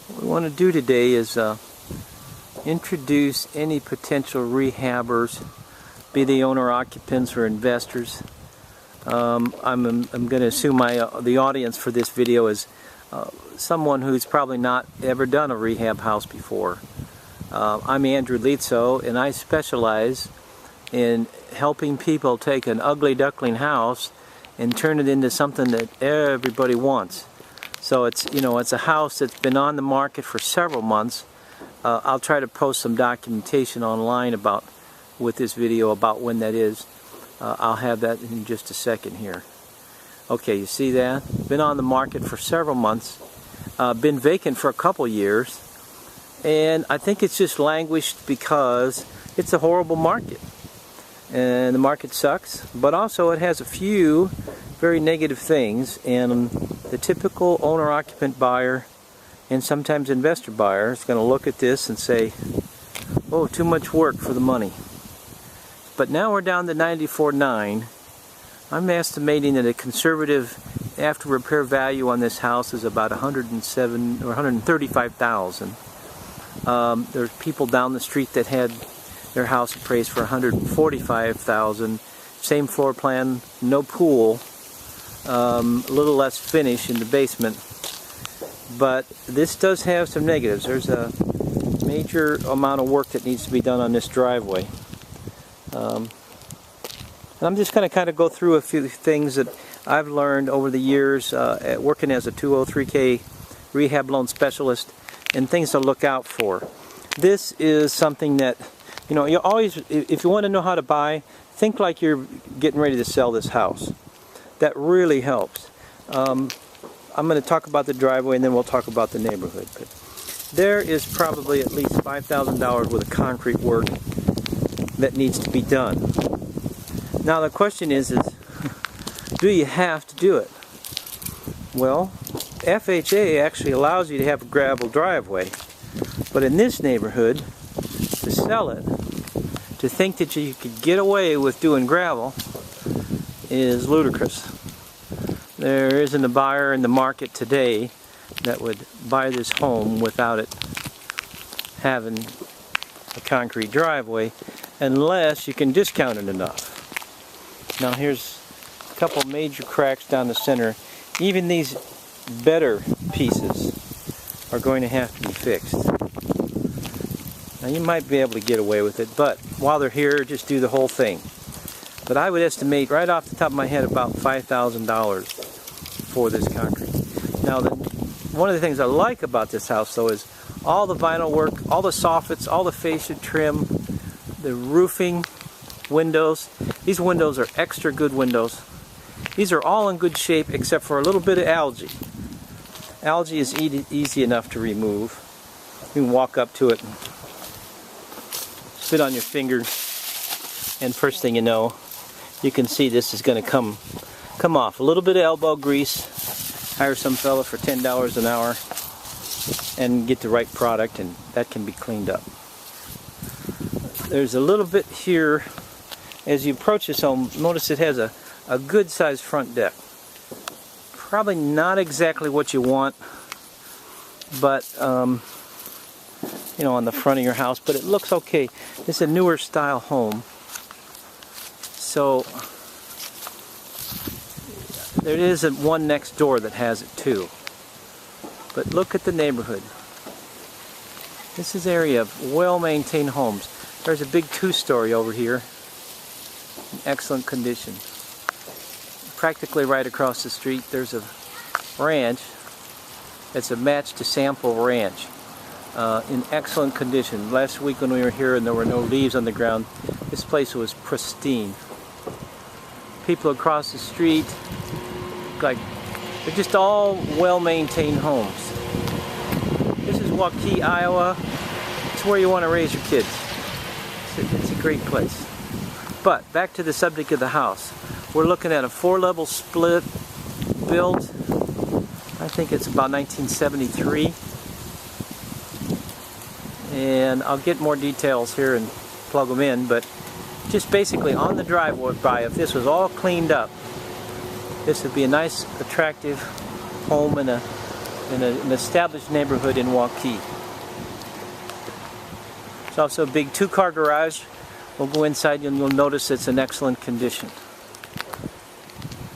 What we want to do today is introduce any potential rehabbers, be they owner-occupants or investors. I'm going to assume the audience for this video is someone who's probably not ever done a rehab house before. I'm Andrew Lietzo, and I specialize in helping people take an ugly duckling house and turn it into something that everybody wants. So it's a house that's been on the market for several months. I'll try to post some documentation online with this video about when that is. I'll have that in just a second here. Okay, you see that? Been on the market for several months. Been vacant for a couple years. And I think it's just languished because it's a horrible market. And the market sucks, but also it has a few very negative things, and the typical owner-occupant buyer and sometimes investor buyer is going to look at this and say, oh, too much work for the money. But now we're down to 94.9. I'm estimating that a conservative after repair value on this house is about 107 or 135,000. There's people down the street that had their house appraised for 145,000. Same floor plan, no pool, a little less finish in the basement. But this does have some negatives. There's a major amount of work that needs to be done on this driveway. And I'm just going to kind of go through a few things that I've learned over the years at working as a 203K rehab loan specialist, and things to look out for. This is something that, you always, if you want to know how to buy, think like you're getting ready to sell this house. That really helps. I'm going to talk about the driveway and then we'll talk about the neighborhood. But there is probably at least $5,000 worth of concrete work that needs to be done. Now the question is do you have to do it? Well, FHA actually allows you to have a gravel driveway, but in this neighborhood, to sell it, to think that you could get away with doing gravel is ludicrous. There isn't a buyer in the market today that would buy this home without it having a concrete driveway, unless you can discount it enough. Now here's a couple major cracks down the center. Even these better pieces are going to have to be fixed. Now you might be able to get away with it, but while they're here, just do the whole thing. But I would estimate right off the top of my head about $5,000 for this concrete. Now one of the things I like about this house though is all the vinyl work, all the soffits, all the fascia trim, the roofing, windows. These windows are extra good windows. These are all in good shape except for a little bit of algae. Algae is easy enough to remove. You can walk up to it and spit on your finger, and first thing you know, you can see this is going to come off. A little bit of elbow grease. Hire some fella for $10 an hour and get the right product, and that can be cleaned up. There's a little bit here as you approach this home. Notice it has a good sized front deck. Probably not exactly what you want, but on the front of your house, but it looks okay. It's a newer style home, so there is one next door that has it too. But look at the neighborhood. This is an area of well-maintained homes. There's a big two-story over here in excellent condition. Practically right across the street there's a ranch. It's a match to sample ranch in excellent condition. Last week when we were here and there were no leaves on the ground, this place was pristine. People across the street, they're just all well-maintained homes. This is Waukee, Iowa. It's where you want to raise your kids. It's a great place. But back to the subject of the house. We're looking at a 4-level split built, I think it's about 1973. And I'll get more details here and plug them in, but just basically on the driveway, if this was all cleaned up, this would be a nice, attractive home in a in an established neighborhood in Waukee. It's also a big 2-car garage. We'll go inside and you'll notice it's in excellent condition.